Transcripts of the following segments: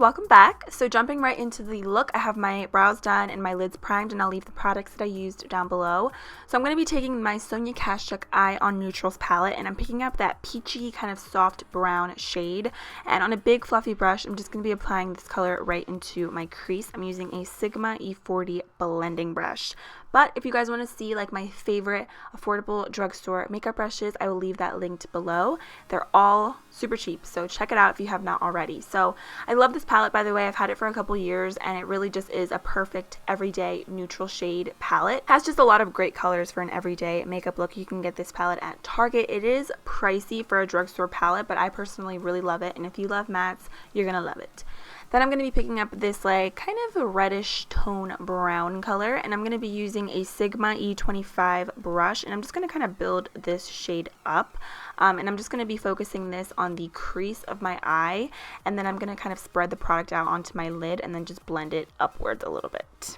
welcome back. So jumping right into the look, I have my brows done and my lids primed, and I'll leave the products that I used down below. So I'm going to be taking my Sonia Kashuk Eye on Neutrals palette, and I'm picking up that peachy kind of soft brown shade, and on a big fluffy brush I'm just going to be applying this color right into my crease. I'm using a Sigma E40 blending brush. But if you guys want to see like my favorite affordable drugstore makeup brushes, I will leave that linked below. They're all super cheap, so check it out if you have not already. So I love this palette, by the way. I've had it for a couple years, and it really just is a perfect everyday neutral shade palette. It has just a lot of great colors for an everyday makeup look. You can get this palette at Target. It is pricey for a drugstore palette, but I personally really love it, and if you love mattes, you're gonna love it. Then I'm going to be picking up this like kind of a reddish tone brown color, and I'm going to be using a Sigma E25 brush, and I'm just going to kind of build this shade up, and I'm just going to be focusing this on the crease of my eye, and then I'm going to kind of spread the product out onto my lid and then just blend it upwards a little bit.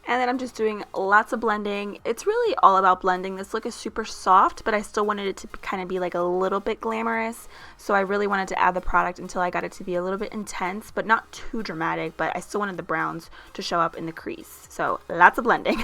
And then I'm just doing lots of blending. It's really all about blending. This look is super soft, but I still wanted it to kind of be like a little bit glamorous. So I really wanted to add the product until I got it to be a little bit intense, but not too dramatic, but I still wanted the browns to show up in the crease. So lots of blending.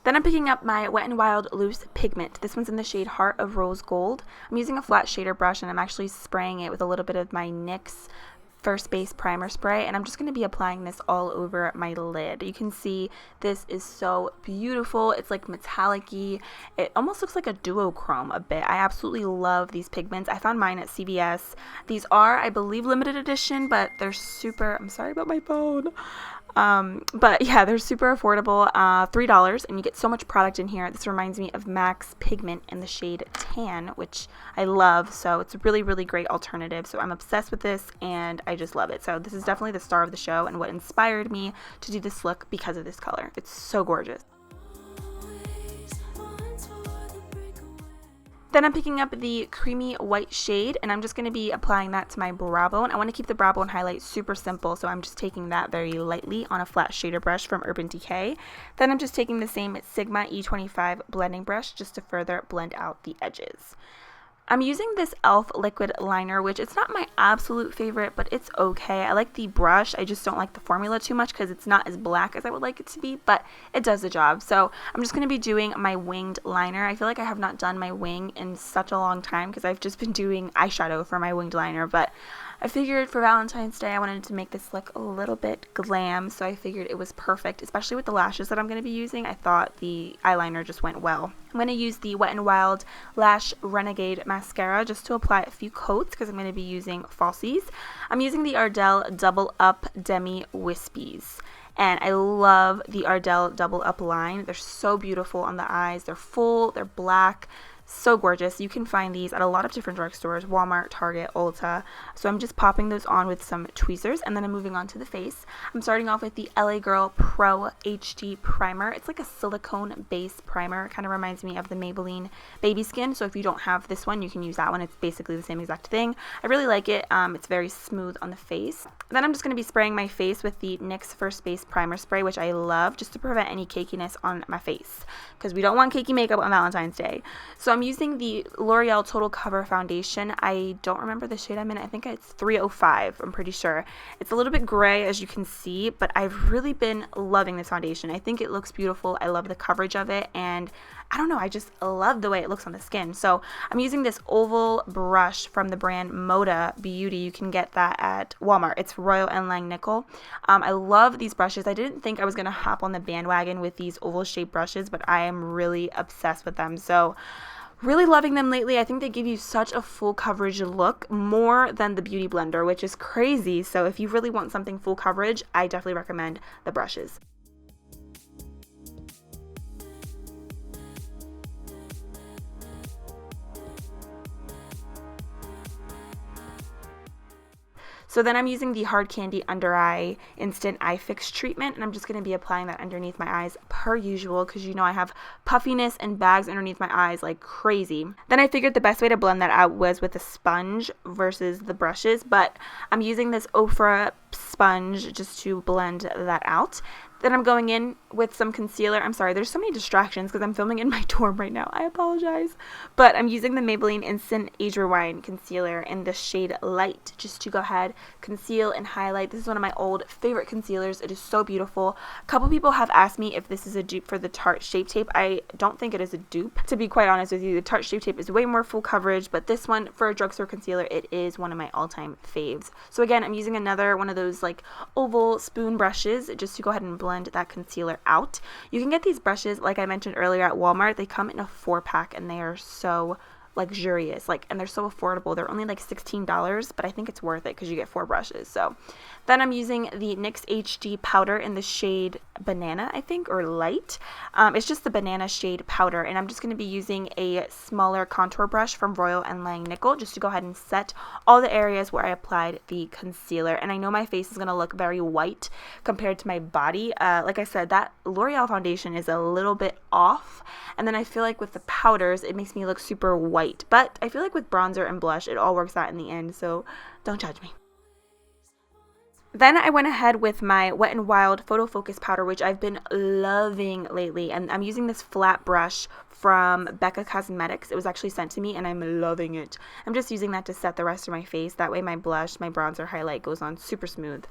Then I'm picking up my Wet n Wild Loose Pigment. This one's in the shade Heart of Rose Gold. I'm using a flat shader brush, and I'm actually spraying it with a little bit of my NYX First Base Primer Spray, and I'm just going to be applying this all over my lid. You can see this is so beautiful. It's like metallic-y. It almost looks like a duochrome a bit. I absolutely love these pigments. I found mine at CVS. These are, I believe, limited edition, but they're super, I'm sorry about my phone. But yeah, they're super affordable, $3, and you get so much product in here. This reminds me of MAC's Pigment in the shade Tan, which I love, so it's a really, really great alternative. So I'm obsessed with this, and I just love it. So this is definitely the star of the show and what inspired me to do this look because of this color. It's so gorgeous. Then I'm picking up the creamy white shade, and I'm just going to be applying that to my brow bone. I want to keep the brow bone highlight super simple, so I'm just taking that very lightly on a flat shader brush from Urban Decay. Then I'm just taking the same Sigma E25 blending brush just to further blend out the edges. I'm using this e.l.f. liquid liner, which it's not my absolute favorite, but it's okay. I like the brush. I just don't like the formula too much because it's not as black as I would like it to be, but it does the job. So I'm just going to be doing my winged liner. I feel like I have not done my wing in such a long time because I've just been doing eyeshadow for my winged liner, but I figured for Valentine's Day I wanted to make this look a little bit glam, so I figured it was perfect, especially with the lashes that I'm going to be using. I thought the eyeliner just went well. I'm going to use the Wet n Wild Lash Renegade Mascara just to apply a few coats because I'm going to be using falsies. I'm using the Ardell Double Up Demi Wispies. And I love the Ardell Double Up line. They're so beautiful on the eyes. They're full, they're black. So gorgeous. You can find these at a lot of different drugstores, Walmart, Target, Ulta. So I'm just popping those on with some tweezers, and then I'm moving on to the face. I'm starting off with the LA Girl Pro HD Primer. It's like a silicone base primer. It kind of reminds me of the Maybelline Baby Skin. So if you don't have this one, you can use that one. It's basically the same exact thing. I really like it. It's very smooth on the face. Then I'm just going to be spraying my face with the NYX First Base Primer Spray, which I love, just to prevent any cakiness on my face, because we don't want cakey makeup on Valentine's Day. So I'm using the L'Oreal Total Cover Foundation. I don't remember the shade I'm in. I think it's 305, I'm pretty sure. It's a little bit gray, as you can see, but I've really been loving this foundation. I think it looks beautiful. I love the coverage of it, and I don't know, I just love the way it looks on the skin. So I'm using this oval brush from the brand Moda Beauty. You can get that at Walmart. It's Royal and Lang Nickel. I love these brushes. I didn't think I was going to hop on the bandwagon with these oval shaped brushes, but I am really obsessed with them. So really loving them lately. I think they give you such a full coverage look, more than the Beauty Blender, which is crazy. So if you really want something full coverage, I definitely recommend the brushes. So then I'm using the Hard Candy Under Eye Instant Eye Fix Treatment, and I'm just going to be applying that underneath my eyes per usual, because you know I have puffiness and bags underneath my eyes like crazy. Then I figured the best way to blend that out was with a sponge versus the brushes, but I'm using this Ofra sponge just to blend that out. Then I'm going in with some concealer. I'm sorry, there's so many distractions because I'm filming in my dorm right now. I apologize. But I'm using the Maybelline Instant Age Rewind Concealer in the shade Light just to go ahead, conceal and highlight. This is one of my old favorite concealers. It is so beautiful. A couple people have asked me if this is a dupe for the Tarte Shape Tape. I don't think it is a dupe. To be quite honest with you, the Tarte Shape Tape is way more full coverage, but this one, for a drugstore concealer, it is one of my all-time faves. So again, I'm using another one of those like oval spoon brushes just to go ahead and blend that concealer out. You can get these brushes, like I mentioned earlier, at Walmart. They come in a 4-pack and they are so luxurious, and they're so affordable. They're only like $16, but I think it's worth it because you get 4 brushes. So then I'm using the NYX HD powder in the shade Banana, I think, or Light. It's just the banana shade powder, and I'm just going to be using a smaller contour brush from Royal and Lang Nickel just to go ahead and set all the areas where I applied the concealer. And I know my face is going to look very white compared to my body. Like I said, that L'Oreal foundation is a little bit off, and then I feel like with the powders it makes me look super white, but I feel like with bronzer and blush it all works out in the end, so don't judge me. Then I went ahead with my Wet n Wild Photo Focus powder, which I've been loving lately, and I'm using this flat brush from Becca Cosmetics. It was actually sent to me and I'm loving it. I'm just using that to set the rest of my face. That way my blush, my bronzer, highlight goes on super smooth.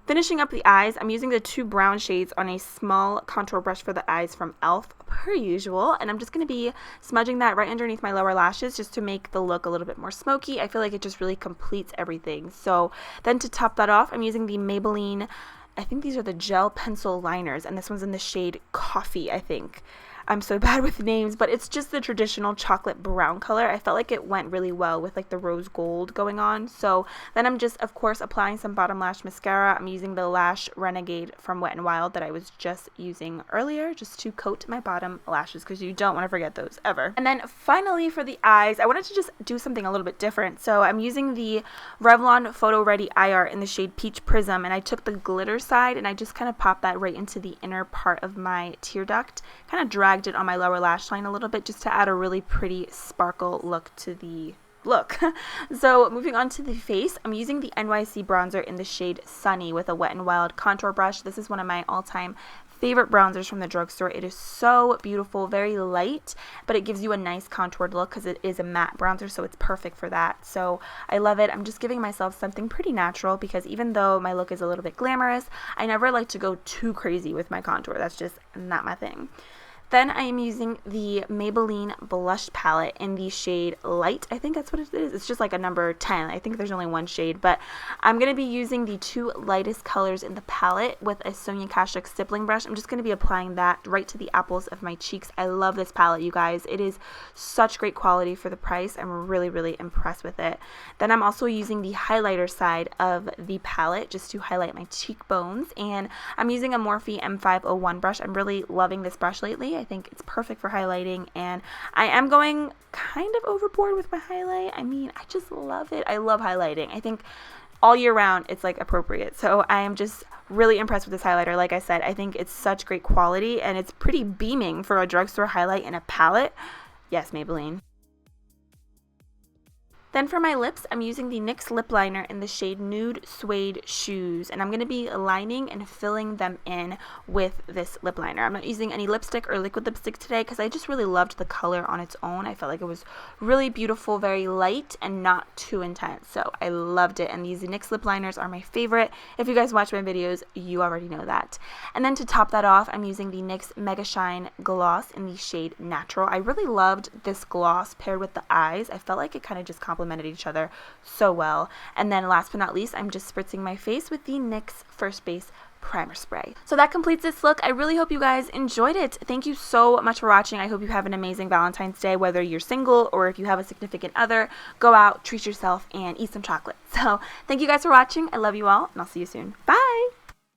Finishing up the eyes, I'm using the 2 brown shades on a small contour brush for the eyes from e.l.f. per usual, and I'm just going to be smudging that right underneath my lower lashes just to make the look a little bit more smoky. I feel like it just really completes everything. So then to top that off, I'm using the Maybelline, I think these are the gel pencil liners, and this one's in the shade Coffee, I think. I'm so bad with names, but it's just the traditional chocolate brown color. I felt like it went really well with like the rose gold going on. So then I'm just, of course, applying some bottom lash mascara. I'm using the Lash Renegade from Wet n Wild that I was just using earlier just to coat my bottom lashes because you don't want to forget those ever. And then finally for the eyes, I wanted to just do something a little bit different. So I'm using the Revlon Photo Ready Eye Art in the shade Peach Prism, and I took the glitter side and I just kind of popped that right into the inner part of my tear duct, kind of dragged it on my lower lash line a little bit just to add a really pretty sparkle look to the look. So moving on to the face, I'm using the NYC bronzer in the shade Sunny with a Wet n Wild contour brush. This is one of my all-time favorite bronzers from the drugstore. It is so beautiful, very light, but it gives you a nice contoured look because it is a matte bronzer, so it's perfect for that. So I love it. I'm just giving myself something pretty natural because even though my look is a little bit glamorous, I never like to go too crazy with my contour. That's just not my thing. Then I am using the Maybelline blush palette in the shade Light. I think that's what it is. It's just like a number 10. I think there's only one shade, but I'm going to be using the 2 lightest colors in the palette with a Sonia Kashuk stippling brush. I'm just going to be applying that right to the apples of my cheeks. I love this palette, you guys. It is such great quality for the price. I'm really, really impressed with it. Then I'm also using the highlighter side of the palette just to highlight my cheekbones, and I'm using a Morphe M501 brush. I'm really loving this brush lately. I think it's perfect for highlighting, and I am going kind of overboard with my highlight. I mean, I just love it. I love highlighting. I think all year round it's like appropriate. So I am just really impressed with this highlighter. Like I said, I think it's such great quality and it's pretty beaming for a drugstore highlight in a palette. Yes, Maybelline. Then for my lips, I'm using the NYX lip liner in the shade Nude Suede Shoes, and I'm going to be lining and filling them in with this lip liner. I'm not using any lipstick or liquid lipstick today because I just really loved the color on its own. I felt like it was really beautiful, very light, and not too intense, so I loved it, and these NYX lip liners are my favorite. If you guys watch my videos, you already know that. And then to top that off, I'm using the NYX Mega Shine Gloss in the shade Natural. I really loved this gloss paired with the eyes. I felt like it kind of just complemented each other so well. And then last but not least, I'm just spritzing my face with the NYX First Base primer spray. So that completes this look. I really hope you guys enjoyed it. Thank you so much for watching. I hope you have an amazing Valentine's Day, whether you're single or if you have a significant other. Go out, treat yourself, and eat some chocolate. So thank you guys for watching. I love you all, and I'll see you soon. Bye!